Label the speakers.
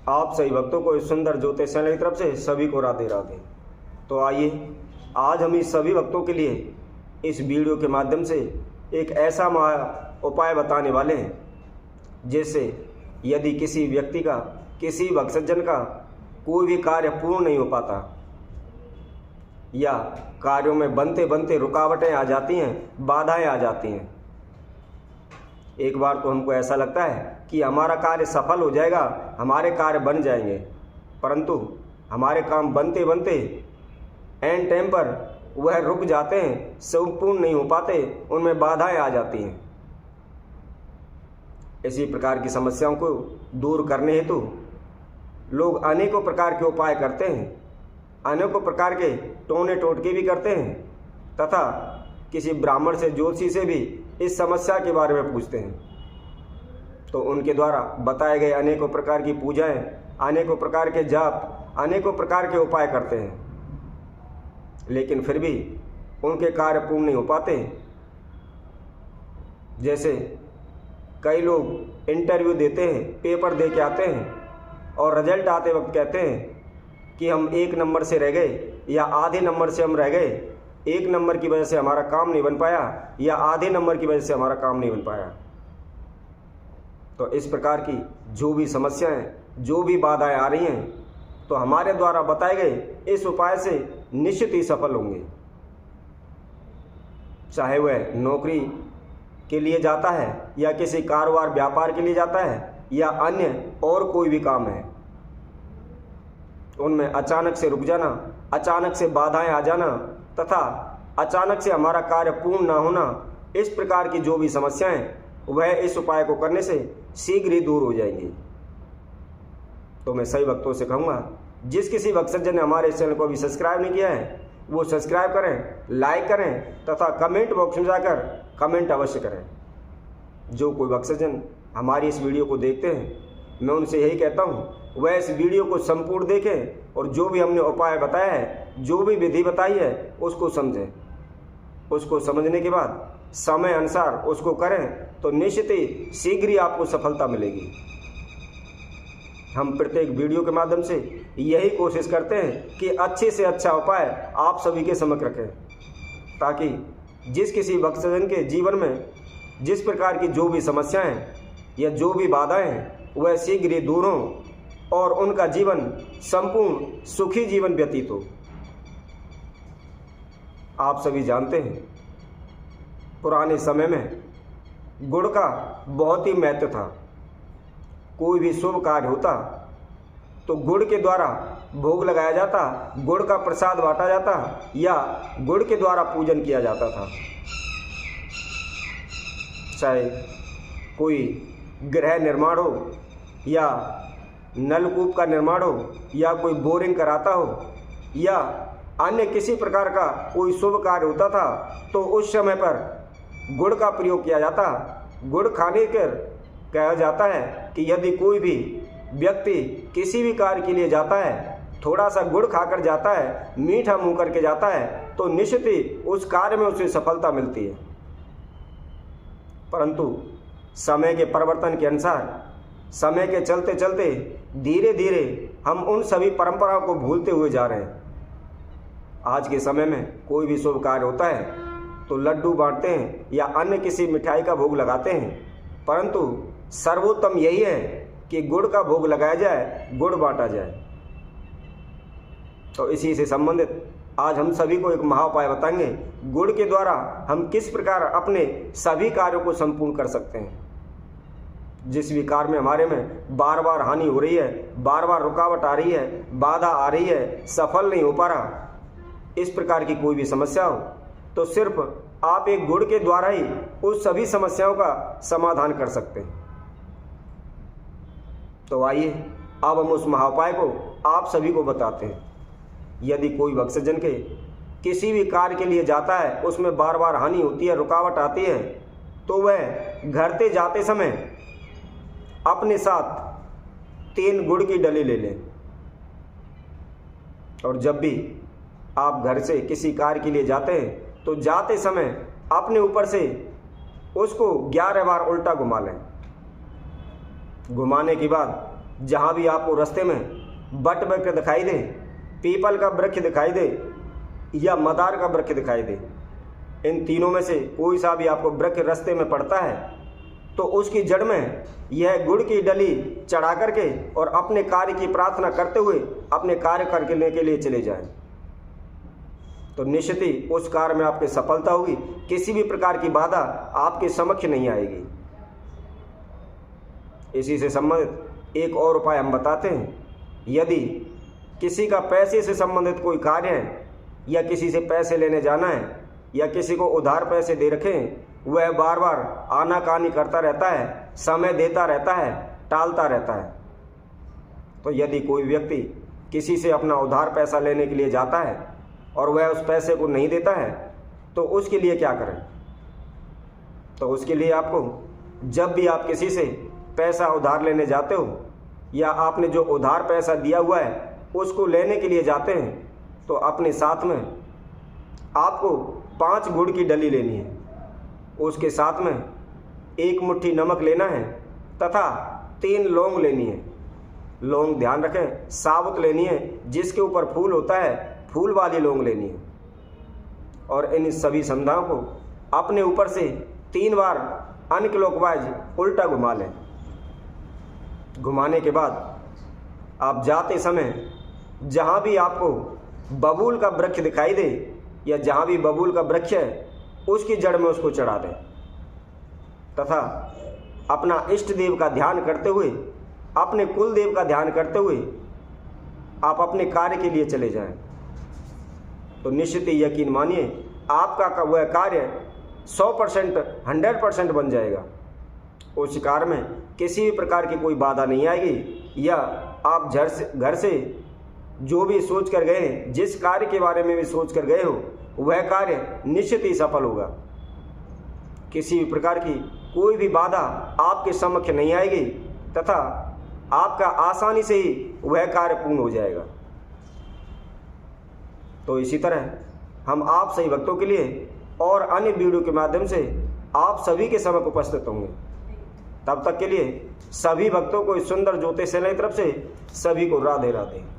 Speaker 1: आप सभी भक्तों को इस सुंदर ज्योतिष चैनल की तरफ से सभी को राधे राधे। तो आइए आज हम इस सभी भक्तों के लिए इस वीडियो के माध्यम से एक ऐसा उपाय बताने वाले हैं जिससे यदि किसी व्यक्ति का, किसी भक्तजन का कोई भी कार्य पूर्ण नहीं हो पाता या कार्यों में बनते बनते रुकावटें आ जाती हैं, बाधाएं आ जाती हैं। एक बार तो हमको ऐसा लगता है कि हमारा कार्य सफल हो जाएगा, हमारे कार्य बन जाएंगे, परंतु हमारे काम बनते बनते एंड टाइम पर वह रुक जाते हैं, संपूर्ण नहीं हो पाते, उनमें बाधाएं आ जाती हैं। इसी प्रकार की समस्याओं को दूर करने हेतु लोग अनेकों प्रकार के उपाय करते हैं, अनेकों प्रकार के टोने टोटके भी करते हैं तथा किसी ब्राह्मण से, ज्योतिषी से भी इस समस्या के बारे में पूछते हैं। तो उनके द्वारा बताए गए अनेकों प्रकार की पूजाएं, अनेकों प्रकार के जाप, अनेकों प्रकार के उपाय करते हैं, लेकिन फिर भी उनके कार्य पूर्ण नहीं हो पाते। जैसे कई लोग इंटरव्यू देते हैं, पेपर दे के आते हैं और रिजल्ट आते वक्त कहते हैं कि हम 1 नंबर से रह गए या आधे नंबर से हम रह गए, 1 नंबर की वजह से हमारा काम नहीं बन पाया या आधे नंबर की वजह से हमारा काम नहीं बन पाया। तो इस प्रकार की जो भी समस्याएं, जो भी बाधाएं आ रही हैं, तो हमारे द्वारा बताए गए इस उपाय से निश्चित ही सफल होंगे। चाहे वह नौकरी के लिए जाता है या किसी कारोबार व्यापार के लिए जाता है या अन्य और कोई भी काम है, उनमें अचानक से रुक जाना, अचानक से बाधाएं आ जाना तथा अचानक से हमारा कार्य पूर्ण ना होना, इस प्रकार की जो भी समस्याएं, वह इस उपाय को करने से शीघ्र ही दूर हो जाएंगी। तो मैं सभी भक्तों से कहूँगा, जिस किसी भक्तजन ने हमारे इस चैनल को अभी सब्सक्राइब नहीं किया है वो सब्सक्राइब करें, लाइक करें तथा कमेंट बॉक्स में जाकर कमेंट अवश्य करें। जो कोई भक्तजन हमारी इस वीडियो को देखते हैं, मैं उनसे यही कहता हूँ वह इस वीडियो को संपूर्ण देखें और जो भी हमने उपाय बताया है, जो भी विधि बताई है, उसको समझें। उसको समझने के बाद समय अनुसार उसको करें तो निश्चित ही शीघ्र ही आपको सफलता मिलेगी। हम प्रत्येक वीडियो के माध्यम से यही कोशिश करते हैं कि अच्छे से अच्छा उपाय आप सभी के समक्ष रखें, ताकि जिस किसी भक्तजन के जीवन में जिस प्रकार की जो भी समस्याएं या जो भी बाधाएं हैं, वह शीघ्र ही दूर हों और उनका जीवन संपूर्ण सुखी जीवन व्यतीत हो। आप सभी जानते हैं पुराने समय में गुड़ का बहुत ही महत्व था। कोई भी शुभ कार्य होता तो गुड़ के द्वारा भोग लगाया जाता, गुड़ का प्रसाद बांटा जाता या गुड़ के द्वारा पूजन किया जाता था। चाहे कोई गृह निर्माण हो या नलकूप का निर्माण हो या कोई बोरिंग कराता हो या अन्य किसी प्रकार का कोई शुभ कार्य होता था, तो उस समय पर गुड़ का प्रयोग किया जाता। गुड़ खाने कर कहा जाता है कि यदि कोई भी व्यक्ति किसी भी कार्य के लिए जाता है, थोड़ा सा गुड़ खाकर जाता है, मीठा मुंह करके जाता है, तो निश्चित ही उस कार्य में उसे सफलता मिलती है। परंतु समय के परिवर्तन के अनुसार, समय के चलते चलते धीरे धीरे हम उन सभी परंपराओं को भूलते हुए जा रहे हैं। आज के समय में कोई भी शुभ कार्य होता है तो लड्डू बांटते हैं या अन्य किसी मिठाई का भोग लगाते हैं, परंतु सर्वोत्तम यही है कि गुड़ का भोग लगाया जाए, गुड़ बांटा जाए। तो इसी से संबंधित आज हम सभी को एक महाउपाय बताएंगे, गुड़ के द्वारा हम किस प्रकार अपने सभी कार्यों को संपूर्ण कर सकते हैं। जिस भी कार्य में हमारे में बार बार हानि हो रही है, बार बार रुकावट आ रही है, बाधा आ रही है, सफल नहीं हो पा रहा, इस प्रकार की कोई भी समस्या हो, तो सिर्फ आप एक गुड़ के द्वारा ही उस सभी समस्याओं का समाधान कर सकते हैं। तो आइए अब हम उस महाउपाय को आप सभी को बताते हैं। यदि कोई भक्तजन के किसी भी कार्य के लिए जाता है, उसमें बार बार हानि होती है, रुकावट आती है, तो वह घर से जाते समय अपने साथ 3 गुड़ की डली ले लें और जब भी आप घर से किसी कार्य के लिए जाते हैं तो जाते समय अपने ऊपर से उसको 11 बार उल्टा घुमा लें। घुमाने के बाद जहाँ भी आपको रास्ते में बट वृक्ष दिखाई दे, पीपल का वृक्ष दिखाई दे या मदार का वृक्ष दिखाई दे, इन तीनों में से कोई सा भी आपको वृक्ष रास्ते में पड़ता है तो उसकी जड़ में यह गुड़ की डली चढ़ा करके और अपने कार्य की प्रार्थना करते हुए अपने कार्य करने के लिए चले जाएं, तो निश्चित ही उस कार्य में आपकी सफलता होगी। किसी भी प्रकार की बाधा आपके समक्ष नहीं आएगी। इसी से संबंधित एक और उपाय हम बताते हैं। यदि किसी का पैसे से संबंधित कोई कार्य है या किसी से पैसे लेने जाना है या किसी को उधार पैसे दे रखे हैं, वह बार बार आनाकानी करता रहता है, समय देता रहता है, टालता रहता है, तो यदि कोई व्यक्ति किसी से अपना उधार पैसा लेने के लिए जाता है और वह उस पैसे को नहीं देता है तो उसके लिए क्या करें? तो उसके लिए आपको जब भी आप किसी से पैसा उधार लेने जाते हो या आपने जो उधार पैसा दिया हुआ है उसको लेने के लिए जाते हैं तो अपने साथ में आपको 5 गुड़ की डली लेनी है, उसके साथ में 1 मुट्ठी नमक लेना है तथा 3 लौंग लेनी है। लौंग ध्यान रखें साबुत लेनी है, जिसके ऊपर फूल होता है फूल वाली लौंग लेनी है। और इन सभी समुदायों को अपने ऊपर से 3 बार अनक्लॉकवाइज उल्टा घुमा लें। घुमाने के बाद आप जाते समय जहाँ भी आपको बबूल का वृक्ष दिखाई दे या जहाँ भी बबूल का वृक्ष है उसकी जड़ में उसको चढ़ा दें तथा अपना इष्ट देव का ध्यान करते हुए, अपने कुल देव का ध्यान करते हुए आप अपने कार्य के लिए चले जाएं, तो निश्चित ही यकीन मानिए आपका वह कार्य 100% 100% बन जाएगा। उस कार्य में किसी भी प्रकार की कोई बाधा नहीं आएगी या आप घर से जो भी सोच कर गए हैं, जिस कार्य के बारे में भी सोच कर गए हो, वह कार्य निश्चित ही सफल होगा। किसी भी प्रकार की कोई भी बाधा आपके समक्ष नहीं आएगी तथा आपका आसानी से ही वह कार्य पूर्ण हो जाएगा। तो इसी तरह हम आप सभी भक्तों के लिए और अन्य वीडियो के माध्यम से आप सभी के समक्ष उपस्थित होंगे। तब तक के लिए सभी भक्तों को इस सुंदर ज्योतिष चैनल की तरफ से सभी को राधे राधे।